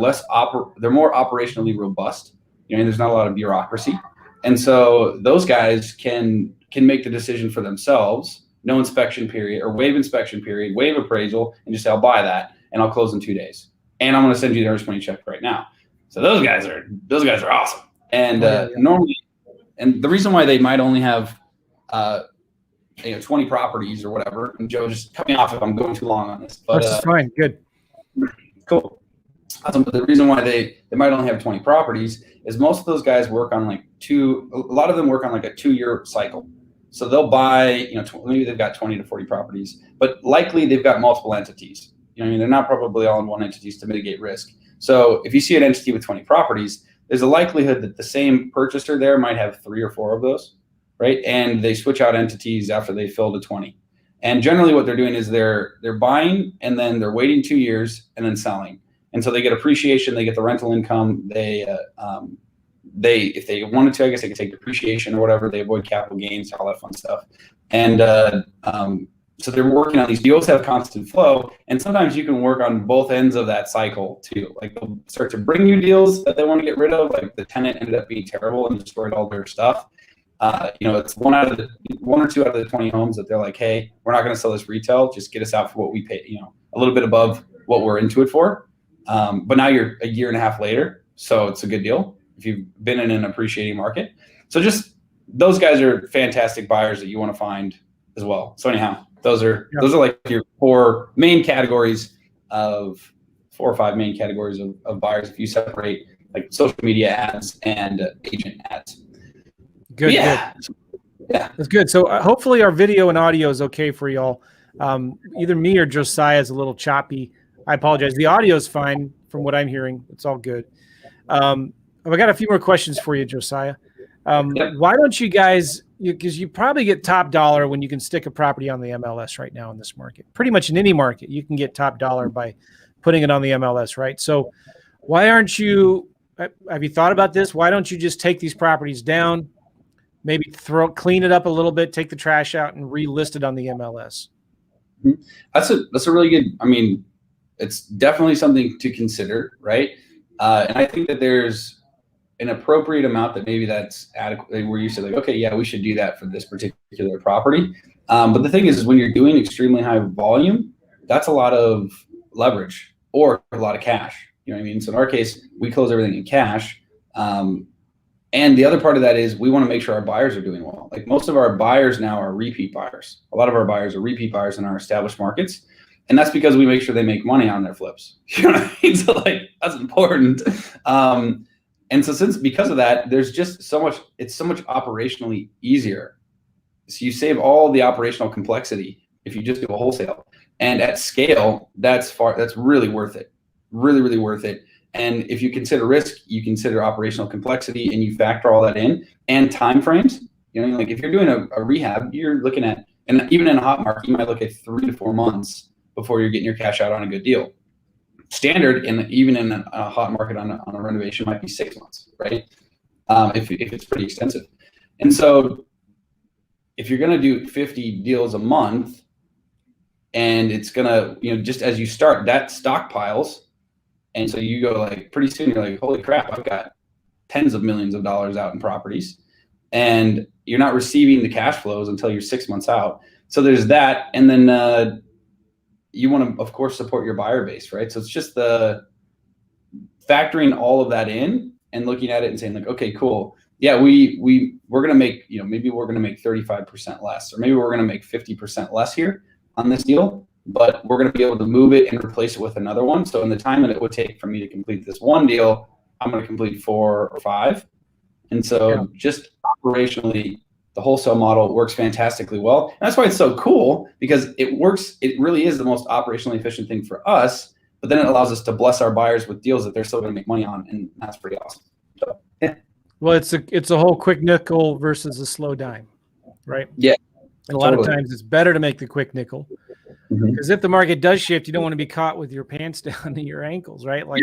they're more operationally robust. There's not a lot of bureaucracy. And so those guys can make the decision for themselves, no inspection period, or waive inspection period, waive appraisal, and just say, I'll buy that and I'll close in 2 days. And I'm going to send you the earnest money check right now. So those guys are awesome. And normally, and the reason why they might only have 20 properties or whatever, and Joe, just cut me off if I'm going too long on this. But that's fine. Good. Cool. But the reason why they might only have 20 properties is most of those guys work on a lot of them work on like a 2-year cycle. So they'll buy, maybe they've got 20 to 40 properties, but likely they've got multiple entities. They're not probably all in one entities to mitigate risk. So if you see an entity with 20 properties, there's a likelihood that the same purchaser there might have 3 or 4 of those, right? And they switch out entities after they fill to 20. And generally what they're doing is they're buying and then they're waiting 2 years and then selling. And so they get appreciation, they get the rental income. If they wanted to, I guess they could take depreciation or whatever. They avoid capital gains, all that fun stuff. And so they're working on these deals, have constant flow. And sometimes you can work on both ends of that cycle too. Like they'll start to bring you deals that they want to get rid of. Like the tenant ended up being terrible and destroyed all their stuff. It's one or two out of the 20 homes that they're like, hey, we're not going to sell this retail. Just get us out for what we pay, a little bit above what we're into it for. But now you're a year and a half later, so it's a good deal if you've been in an appreciating market. So just those guys are fantastic buyers that you want to find as well. So anyhow, those are like your 4 main categories of 4 or 5 main categories of buyers if you separate like social media ads and agent ads. Good. Yeah. Good. Yeah, that's good. So hopefully our video and audio is okay for y'all. Either me or Josiah is a little choppy. I apologize. The audio is fine from what I'm hearing. It's all good. I got a few more questions for you, Josiah. Yep. Why don't you guys, because you probably get top dollar when you can stick a property on the MLS right now in this market. Pretty much in any market, you can get top dollar by putting it on the MLS, right? So why aren't you, have you thought about this? Why don't you just take these properties down, maybe clean it up a little bit, take the trash out and relist it on the MLS? That's a really good, I mean, it's definitely something to consider, right? And I think that there's an appropriate amount that maybe that's adequate, where you say like, okay, yeah, we should do that for this particular property. But the thing is when you're doing extremely high volume, that's a lot of leverage or a lot of cash. You know what I mean? So in our case, we close everything in cash. And the other part of that is we want to make sure our buyers are doing well. Like most of our buyers now are repeat buyers. A lot of our buyers are repeat buyers in our established markets. And that's because we make sure they make money on their flips. You know what I mean? So like, that's important. And so because of that, there's just so much, it's so much operationally easier. So you save all the operational complexity if you just do a wholesale. And at scale, that's really worth it. Really, really worth it. And if you consider risk, you consider operational complexity, and you factor all that in and timeframes. You know, like if you're doing a rehab, you're looking at, and even in a hot market, you might look at 3 to 4 months before you're getting your cash out on a good deal. Standard, even in a hot market on a renovation, might be 6 months, right? If it's pretty extensive. And so if you're going to do 50 deals a month, and it's going to, you know, just as you start, that stockpiles. And so you go like pretty soon, you're like, holy crap, I've got tens of millions of dollars out in properties, and you're not receiving the cash flows until you're 6 months out. So there's that. And then you want to, of course, support your buyer base, right? So it's just the factoring all of that in and looking at it and saying like, okay, cool. Yeah, we're going to make, you know, maybe we're going to make 35% less, or maybe we're going to make 50% less here on this deal, but we're going to be able to move it and replace it with another one. So in the time that it would take for me to complete this one deal, I'm going to complete 4 or 5. And so just operationally, the wholesale model works fantastically well. And that's why it's so cool, because it works. It really is the most operationally efficient thing for us, but then it allows us to bless our buyers with deals that they're still going to make money on. And that's pretty awesome. So, yeah. Well, it's a whole quick nickel versus a slow dime, right? Yeah. And a lot of times it's better to make the quick nickel, because if the market does shift, you don't want to be caught with your pants down to your ankles, right? Like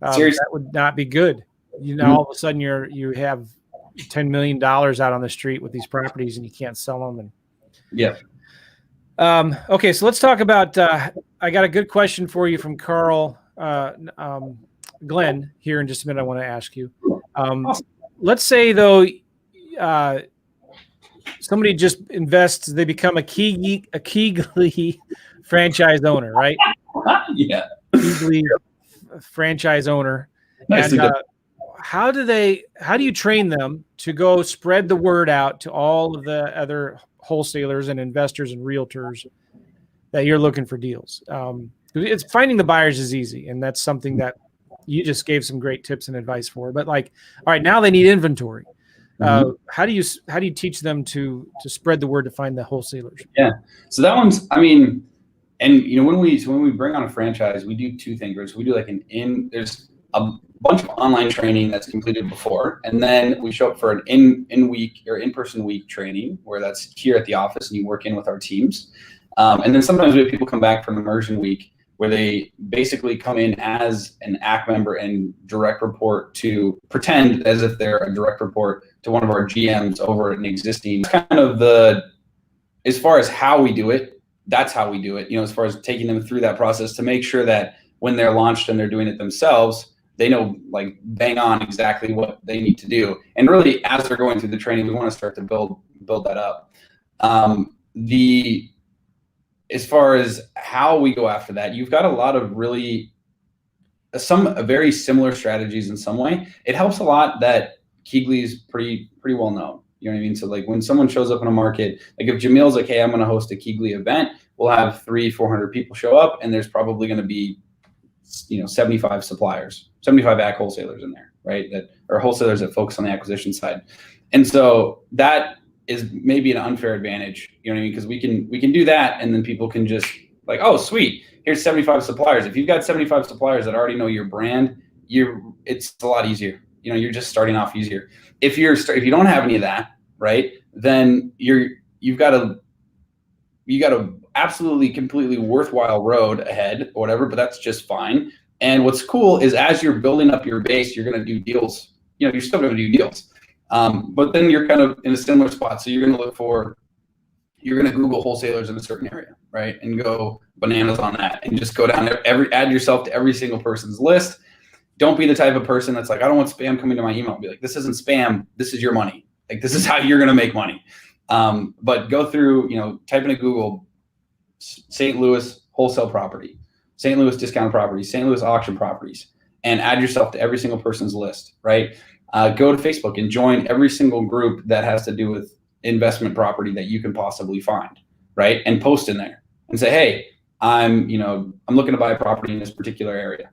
that would not be good. You know, all of a sudden you have $10 million out on the street with these properties and you can't sell them. And okay, so let's talk about. I got a good question for you from Carl Glenn here in just a minute. I want to ask you. Let's say though, somebody just invests, they become a Keegley franchise owner, right? Yeah. Keegley franchise owner. Nice. And how do you train them to go spread the word out to all of the other wholesalers and investors and realtors that you're looking for deals? It's finding the buyers is easy, and that's something that you just gave some great tips and advice for. But like, all right, now they need inventory. How do you teach them to spread the word to find the wholesalers? Yeah. So that one's, I mean, and you know, when we bring on a franchise, we do 2 things. We do like there's a bunch of online training that's completed before, and then we show up for an in-person week training, where that's here at the office and you work in with our teams. And then sometimes we have people come back from immersion week, where they basically come in as an ACK member and direct report to pretend as if they're a direct report to one of our GMs over an existing kind of as far as how we do it, that's how we do it. You know, as far as taking them through that process to make sure that when they're launched and they're doing it themselves, they know like bang on exactly what they need to do. And really, as they're going through the training, we want to start to build that up. As far as how we go after that, you've got a lot of really some very similar strategies in some way. It helps a lot that Keegley is pretty well known. You know what I mean? So like when someone shows up in a market, like if Jamil's like, hey, I'm going to host a Keegley event, we'll have 300-400 people show up, and there's probably going to be 75 suppliers, 75 ag wholesalers in there, right? That are wholesalers that focus on the acquisition side. And so that is maybe an unfair advantage, you know what I mean? Because we can do that, and then people can just like, oh, sweet, here's 75 suppliers. If you've got 75 suppliers that already know your brand, it's a lot easier. You know, you're just starting off easier. If you don't have any of that, right, then you've got a absolutely completely worthwhile road ahead or whatever, but that's just fine. And what's cool is as you're building up your base, you're going to do deals. You know, you're still going to do deals. But then you're kind of in a similar spot. So you're going to Google wholesalers in a certain area, right? And go bananas on that and just go down add yourself to every single person's list. Don't be the type of person that's like, I don't want spam coming to my email. Be like, this isn't spam. This is your money. Like, this is how you're going to make money. But go through, type into Google, St. Louis wholesale property, St. Louis discount properties, St. Louis auction properties, and add yourself to every single person's list, right? Go to Facebook and join every single group that has to do with investment property that you can possibly find, right? And post in there and say, hey, I'm looking to buy a property in this particular area.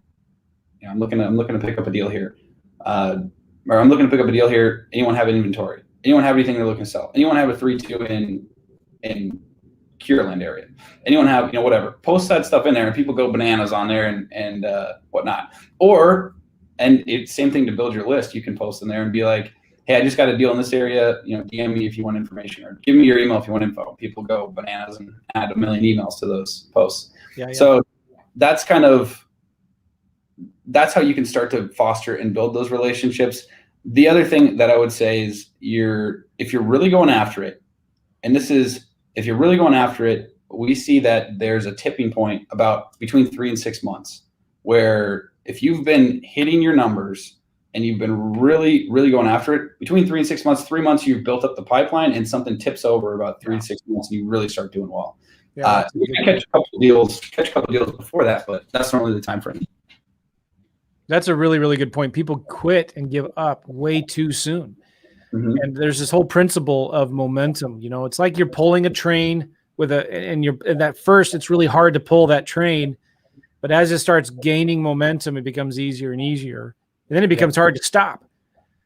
I'm looking to pick up a deal here. Or I'm looking to pick up a deal here. Anyone have an inventory? Anyone have anything they're looking to sell? Anyone have a 3-2 in Cureland area? Anyone have, whatever? Post that stuff in there, and people go bananas on there and whatnot. And it's same thing to build your list. You can post in there and be like, hey, I just got a deal in this area. DM me if you want information, or give me your email if you want info. People go bananas and add 1 million emails to those posts. Yeah. So that's how you can start to foster and build those relationships. The other thing that I would say is if you're really going after it, if you're really going after it, we see that there's a tipping point about between 3 and 6 months, where if you've been hitting your numbers and you've been really, really going after it, between 3 and 6 months, 3 months, you've built up the pipeline, and something tips over about 3 to 6 months, and you really start doing well. Yeah, you can catch a couple of deals before that, but that's normally the time frame. That's a really, really good point. People quit and give up way too soon. Mm-hmm. And there's this whole principle of momentum. It's like you're pulling a train and at first it's really hard to pull that train, but as it starts gaining momentum, it becomes easier and easier. And then it becomes hard to stop.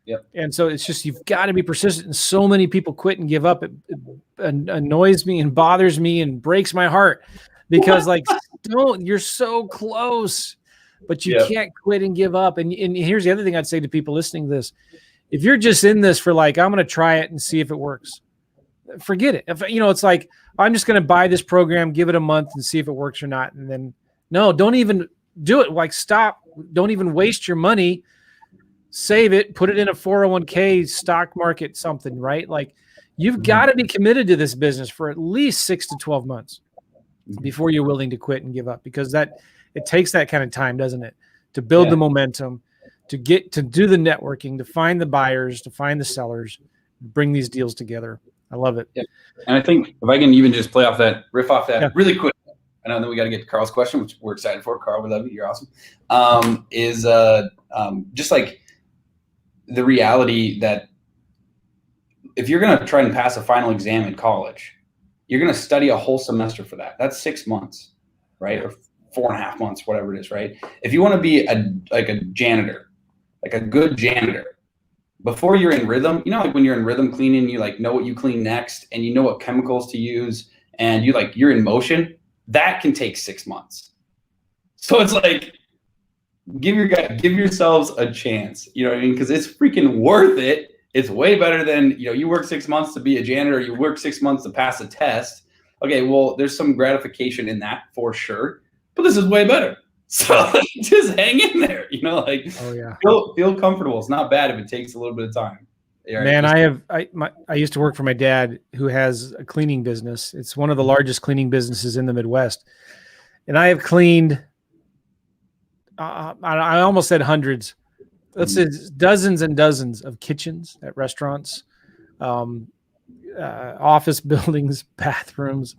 Yep. And so it's just, you've got to be persistent. And so many people quit and give up. It annoys me and bothers me and breaks my heart, because you're so close. But you can't quit and give up. And here's the other thing I'd say to people listening to this. If you're just in this for I'm going to try it and see if it works, forget it. If it's like, I'm just going to buy this program, give it a month and see if it works or not. And then, no, don't even do it. Stop. Don't even waste your money. Save it, put it in a 401k, stock market, something, right? You've got to be committed to this business for at least 6 to 12 months before you're willing to quit and give up, because it takes that kind of time, doesn't it? To build the momentum, to do the networking, to find the buyers, to find the sellers, bring these deals together. I love it. Yeah. And I think if I can even just riff off that really quick, I know that we got to get to Carl's question, which we're excited for. Carl, we love you. You're awesome. Is just the reality that if you're going to try and pass a final exam in college, you're going to study a whole semester for that. That's 6 months, right? Or 4.5 months, whatever it is, right? If you want to be a janitor, a good janitor, before you're in rhythm, when you're in rhythm cleaning, you know what you clean next, and you know what chemicals to use, and you're in motion. That can take 6 months. So it's give yourselves a chance. You know what I mean? Because it's freaking worth it. It's way better than you work 6 months to be a janitor, or you work 6 months to pass a test. Okay, well, there's some gratification in that for sure. But this is way better. So just hang in there, feel comfortable. It's not bad if it takes a little bit of time. Man, I used to work for my dad, who has a cleaning business. It's one of the largest cleaning businesses in the Midwest. And I have cleaned, I almost said hundreds. Let's say dozens and dozens of kitchens at restaurants, office buildings, bathrooms,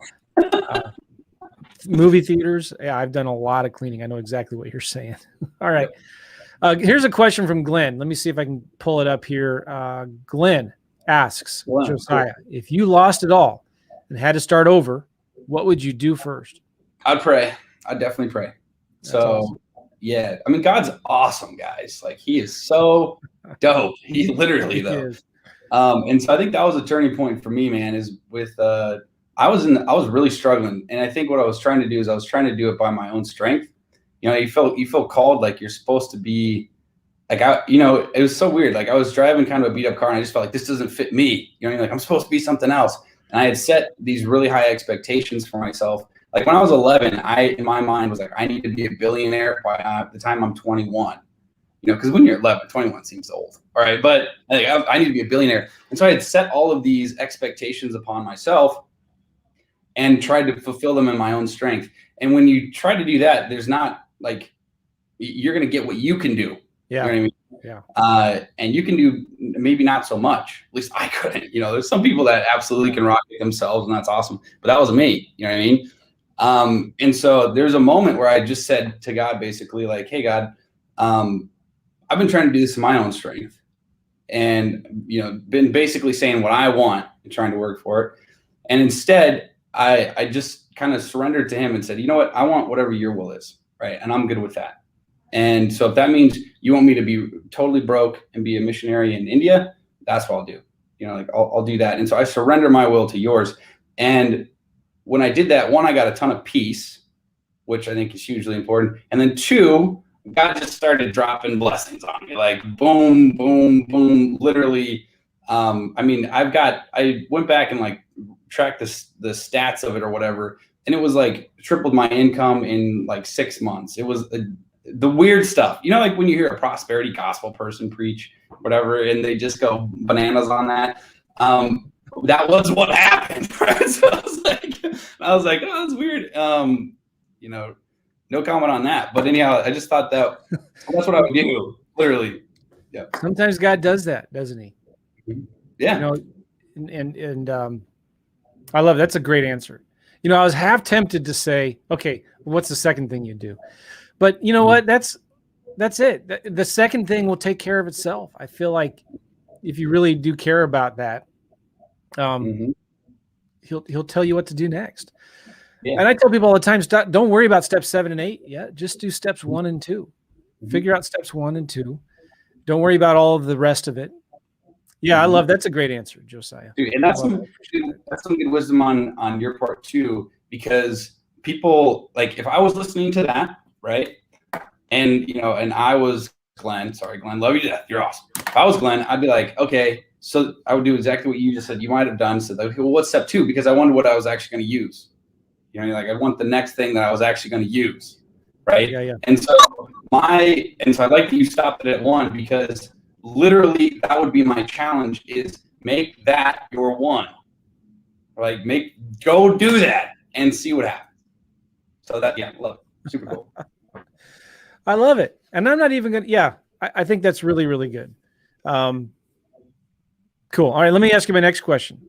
movie theaters. Yeah, I've done a lot of cleaning. I know exactly what you're saying. All right. Here's a question from Glenn. Let me see if I can pull it up here. Glenn asks, Josiah, if you lost it all and had to start over, what would you do first? I'd pray. I'd definitely pray. That's awesome. Yeah. I mean, God's awesome, guys. Like, he is so dope. He literally, He though. is. And so I think that was a turning point for me, man, is with, I was really struggling. And I think what I was trying to do is I was trying to do it by my own strength. You know, you feel called, like you're supposed to be like, it was so weird. Like, I was driving kind of a beat up car and I just felt like this doesn't fit me. You know what I mean? Like, I'm supposed to be something else. And I had set these really high expectations for myself. Like, when I was 11, in my mind was like, I need to be a billionaire by the time I'm 21. You know, because when you're 11, 21 seems old. All right. But like, I need to be a billionaire. And so I had set all of these expectations upon myself and tried to fulfill them in my own strength. And when you try to do that, there's not like, you're going to get what you can do. Yeah. You know what I mean? Yeah. And you can do maybe not so much. At least I couldn't. You know, there's some people that absolutely can rock it themselves, and that's awesome. But that wasn't me. You know what I mean? And so there's a moment where I just said to God, basically, like, hey, God, I've been trying to do this in my own strength, and, you know, been basically saying what I want and trying to work for it. And instead, I just kind of surrendered to him and said, you know what? I want whatever your will is. Right. And I'm good with that. And so if that means you want me to be totally broke and be a missionary in India, that's what I'll do. You know, like, I'll do that. And so I surrender my will to yours. And when I did that, one, I got a ton of peace, which I think is hugely important. And then two, God just started dropping blessings on me, like boom, boom, boom, literally. I mean, I went back and like tracked the stats of it or whatever. And it was like tripled my income in like 6 months. It was the weird stuff, you know, like when you hear a prosperity gospel person preach, whatever, and they just go bananas on that. That was what happened. Right? So I was like, oh, that's weird. You know, no comment on that. But anyhow, I just thought that's what I would do, literally. Yeah. Sometimes God does that, doesn't he? Yeah. You know, and I love it. That's a great answer. You know, I was half tempted to say, okay, what's the second thing you do? But you know what? That's it. The second thing will take care of itself. I feel like if you really do care about that, he'll tell you what to do next. Yeah. And I tell people all the time, don't worry about steps 7 and 8 yet. Just do steps 1 and 2. Figure out steps 1 and 2. Don't worry about all of the rest of it. Yeah, I love that's a great answer, Josiah. Dude, and that's some good wisdom on your part too, because people, like, if I was listening to that, right? And you know, and I was Glenn, love you to death, you're awesome. If I was Glenn, I'd be like, okay, so I would do exactly what you just said you might have done. So like, well, what's step 2? Because I wondered what I was actually going to use. You know, like, I want the next thing that I was actually going to use. Right. Yeah. And so I like that you stopped it at 1, because literally that would be my challenge, is make that your 1. Like, go do that and see what happens. So that, yeah, love it. Super cool. I love it. And I'm not even going to, I think that's really, really good. Cool. All right. Let me ask you my next question.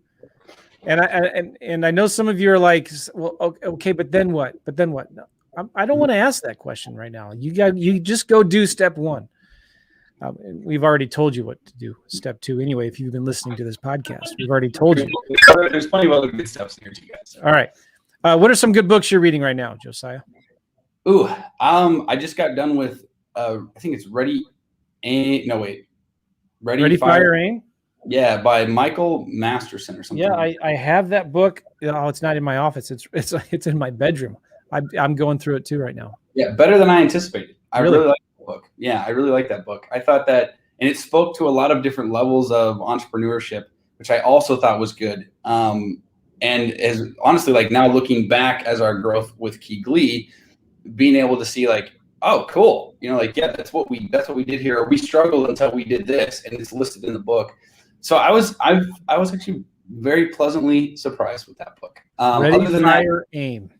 And I know some of you are like, well, okay, but then what? No, I don't want to ask that question right now. You just go do step 1. We've already told you what to do. Step 2, anyway, if you've been listening to this podcast, we've already told you. There's plenty of other good steps here too, guys. All right. What are some good books you're reading right now, Josiah? Ooh, I just got done with, I think it's Ready, Fire, Aim? Yeah, by Michael Masterson or something. Yeah, I have that book. Oh, it's not in my office. It's in my bedroom. I'm going through it too right now. Yeah, better than I anticipated. I really like the book. Yeah, I really like that book. I thought that, and it spoke to a lot of different levels of entrepreneurship, which I also thought was good. And as honestly, like, now looking back as our growth with Keegley, being able to see like, oh, cool. You know, like, yeah, that's what we did here. Or we struggled until we did this, and it's listed in the book. So I was actually very pleasantly surprised with that book. Ready, Fire, Aim.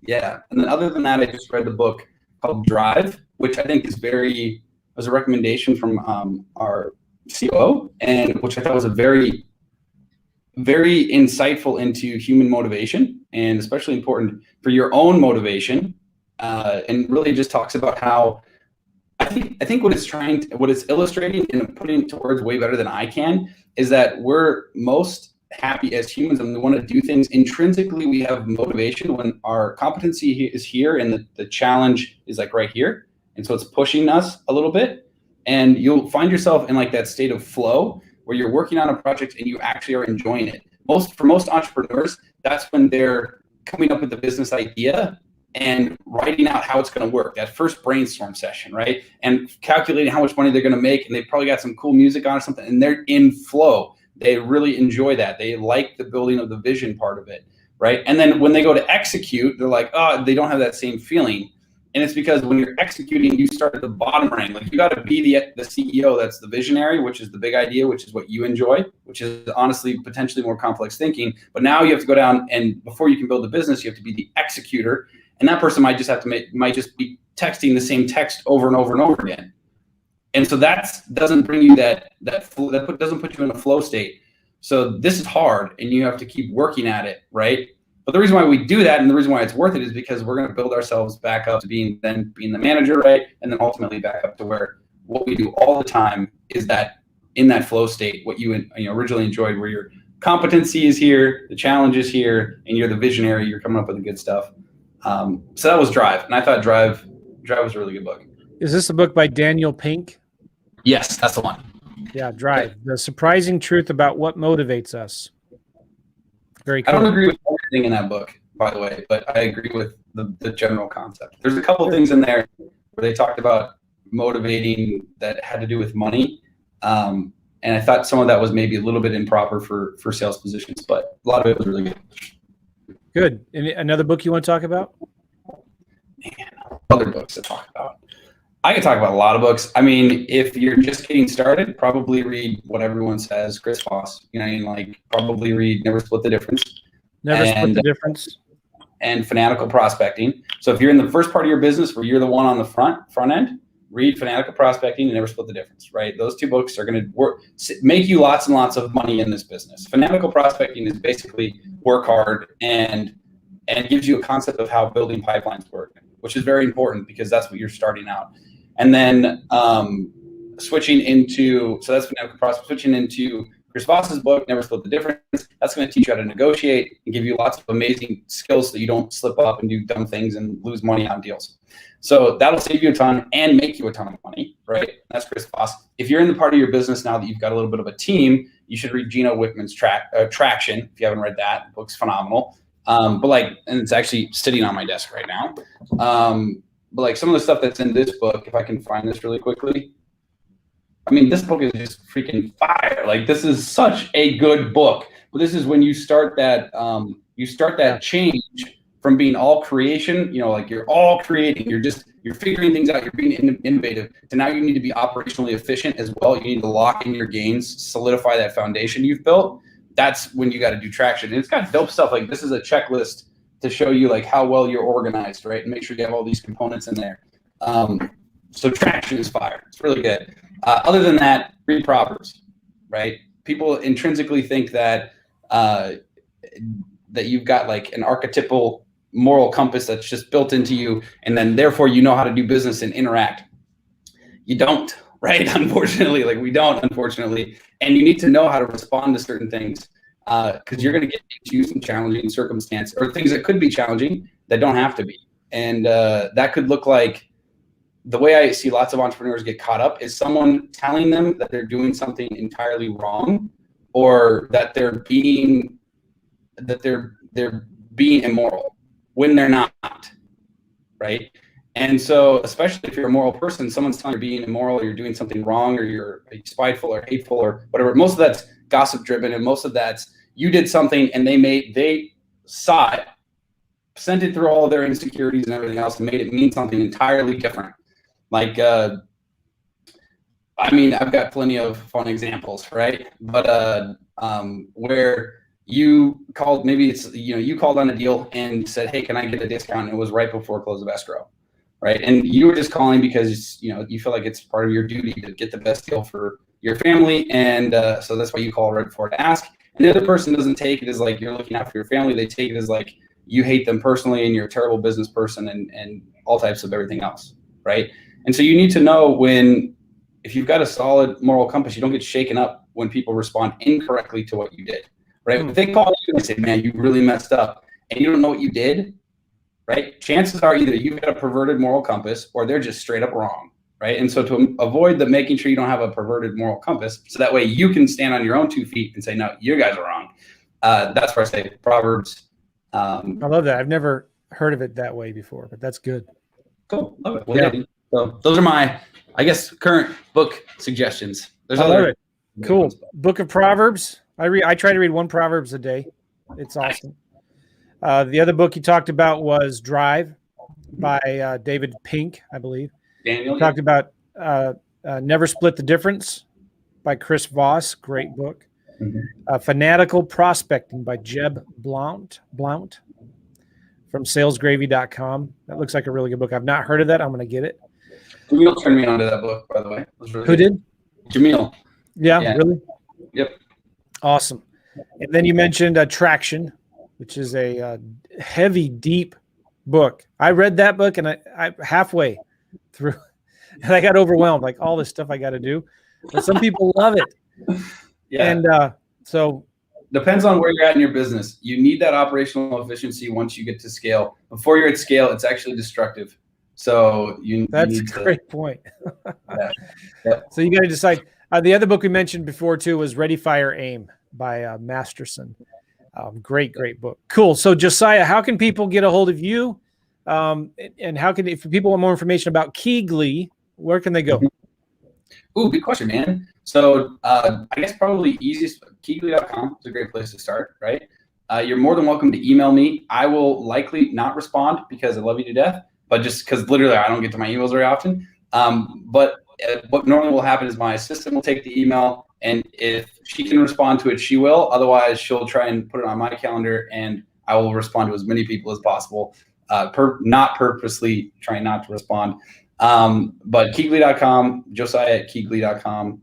Yeah. And then other than that, I just read the book called Drive, which I think was a recommendation from our COO, and which I thought was a very, very insightful into human motivation, and especially important for your own motivation. And really just talks about how I think what it's illustrating and putting to words way better than I can is that we're most happy as humans and we want to do things intrinsically. We have motivation when our competency is here and the challenge is like right here. And so it's pushing us a little bit, and you'll find yourself in like that state of flow where you're working on a project and you actually are enjoying it. For most entrepreneurs, that's when they're coming up with the business idea and writing out how it's going to work, that first brainstorm session, right? And calculating how much money they're going to make, and they've probably got some cool music on or something, and they're in flow. They really enjoy that. They like the building of the vision part of it, right? And then when they go to execute, they're like, oh, they don't have that same feeling. And it's because when you're executing, you start at the bottom rank. Like, you got to be the CEO that's the visionary, which is the big idea, which is what you enjoy, which is honestly potentially more complex thinking. But now you have to go down, and before you can build a business, you have to be the executor. And that person might just be texting the same text over and over and over again. And so that doesn't bring you doesn't put you in a flow state. So this is hard, and you have to keep working at it, right? But the reason why we do that, and the reason why it's worth it, is because we're going to build ourselves back up to being the manager, right? And then ultimately back up to where what we do all the time is that in that flow state, what you originally enjoyed, where your competency is here, the challenge is here, and you're the visionary, you're coming up with the good stuff. So that was Drive, and I thought Drive was a really good book. Is this a book by Daniel Pink? Yes, that's the one. Yeah, Drive. The surprising truth about what motivates us. Very cool. I don't agree with everything in that book, by the way, but I agree with the general concept. There's a couple things in there where they talked about motivating that had to do with money. And I thought some of that was maybe a little bit improper for sales positions, but a lot of it was really good. Good. Another book you want to talk about? Man, other books to talk about. I could talk about a lot of books. I mean, if you're just getting started, probably read what everyone says, Chris Voss. Probably read Never Split the Difference. Split the Difference. And Fanatical Prospecting. So if you're in the first part of your business where you're the one on the front end, read Fanatical Prospecting and Never Split the Difference, right? Those two books are going to make you lots and lots of money in this business. Fanatical Prospecting is basically work hard and gives you a concept of how building pipelines work, which is very important because that's what you're starting out. And then switching into Chris Voss's book, Never Split the Difference. That's going to teach you how to negotiate and give you lots of amazing skills so that you don't slip up and do dumb things and lose money on deals. So that'll save you a ton and make you a ton of money, right? That's Chris Voss. If you're in the part of your business now that you've got a little bit of a team, you should read Gino Wickman's Traction. If you haven't read that, the book's phenomenal. And it's actually sitting on my desk right now. But some of the stuff that's in this book, if I can find this really quickly. I mean, this book is just freaking fire. This is such a good book. But this is when you start that change from being all creation, you're all creating, you're figuring things out, you're being innovative, to now you need to be operationally efficient as well. You need to lock in your gains, solidify that foundation you've built. That's when you got to do Traction. And it's got dope stuff. This is a checklist to show you how well you're organized, right? And make sure you have all these components in there. So Traction is fire. It's really good. Other than that, read Proverbs, right? People intrinsically think that that you've got an archetypal moral compass that's just built into you, and then therefore you know how to do business and interact. You don't, right? Unfortunately, we don't, unfortunately. And you need to know how to respond to certain things because you're going to get into some challenging circumstance or things that could be challenging that don't have to be. And that could look like, the way I see lots of entrepreneurs get caught up is someone telling them that they're doing something entirely wrong, or that they're being immoral when they're not, right? And so, especially if you're a moral person, someone's telling you you're being immoral, or you're doing something wrong, or you're spiteful or hateful or whatever. Most of that's gossip driven, and most of that's you did something and they saw it, sent it through all of their insecurities and everything else, and made it mean something entirely different. I've got plenty of fun examples, right? But where you called, maybe it's, you called on a deal and said, hey, can I get a discount? And it was right before close of escrow, right? And you were just calling because, you feel like it's part of your duty to get the best deal for your family. And so that's why you call right before to ask. And the other person doesn't take it as you're looking out for your family. They take it as you hate them personally and you're a terrible business person and all types of everything else, right? And so you need to know if you've got a solid moral compass, you don't get shaken up when people respond incorrectly to what you did, right? If they call you and they say, man, you really messed up, and you don't know what you did, right? Chances are either you've got a perverted moral compass or they're just straight up wrong, right? And so to avoid the making sure you don't have a perverted moral compass, so that way you can stand on your own 2 feet and say, no, you guys are wrong. That's where I say Proverbs. I love that. I've never heard of it that way before, but that's good. Cool. Love it. Well, yeah. So those are my, I guess, current book suggestions. There's I love other it. Cool. Book of Proverbs. I try to read 1 Proverbs a day. It's awesome. The other book you talked about was Drive by David Pink, I believe. Daniel talked about Never Split the Difference by Chris Voss. Great book. Fanatical Prospecting by Jeb Blount from salesgravy.com. That looks like a really good book. I've not heard of that. I'm going to get it. Jamil turned me onto that book, by the way. Really Who did? Jamil. Yeah, really? Yep. Awesome. And then you mentioned Traction, which is a heavy, deep book. I read that book and I halfway through, and I got overwhelmed, like all this stuff I got to do. But some people love it. Yeah. And so depends on where you're at in your business. You need that operational efficiency once you get to scale. Before you're at scale, it's actually destructive. So that's you a great point. Yeah. So you got to decide. The other book we mentioned before too was Ready, Fire, Aim by Masterson. Great book. Cool. So Josiah, how can people get a hold of you? And how can, if people want more information about Keegley, where can they go? Ooh, good question, man. So I guess probably easiest, Keegley.com is a great place to start, right? You're more than welcome to email me. I will likely not respond because I love you to death, but just because literally I don't get to my emails very often. But what normally will happen is my assistant will take the email, and if she can respond to it, she will. Otherwise, she'll try and put it on my calendar, and I will respond to as many people as possible, not purposely trying not to respond. But Keegley.com, Josiah at Keegley.com,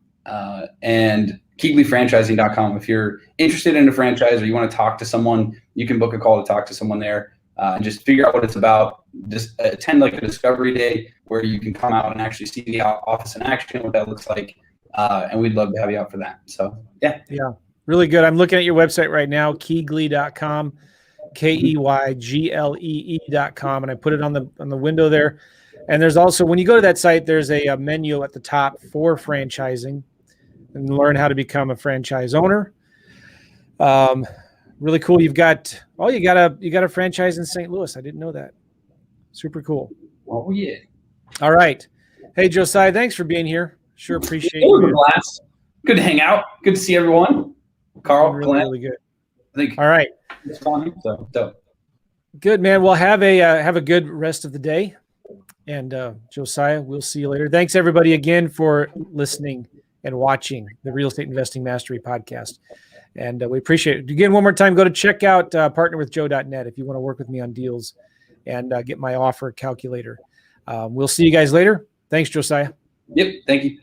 and KeegleyFranchising.com. If you're interested in a franchise or you want to talk to someone, you can book a call to talk to someone there. And just figure out what it's about. Just attend like a discovery day where you can come out and actually see the office in action, what that looks like. And we'd love to have you out for that. So, yeah. Yeah, really good. I'm looking at your website right now, Keegley.com, KEYGLEE.com. And I put it on the window there. And there's also, when you go to that site, there's a menu at the top for franchising and learn how to become a franchise owner. Really cool. You've got, you got a franchise in St. Louis. I didn't know that. Super cool. Oh, yeah. All right. Hey, Josiah, thanks for being here. Sure appreciate it. It was you. a blast. Good to hang out. Good to see everyone. Carl, really good. I think. All right. It's fun. So dope. Good, man. Well, have a good rest of the day. And Josiah, we'll see you later. Thanks, everybody, again for listening and watching the Real Estate Investing Mastery podcast. And we appreciate it. Again, one more time, go to check out partnerwithjoe.net if you want to work with me on deals and get my offer calculator. We'll see you guys later. Thanks, Josiah. Yep. Thank you.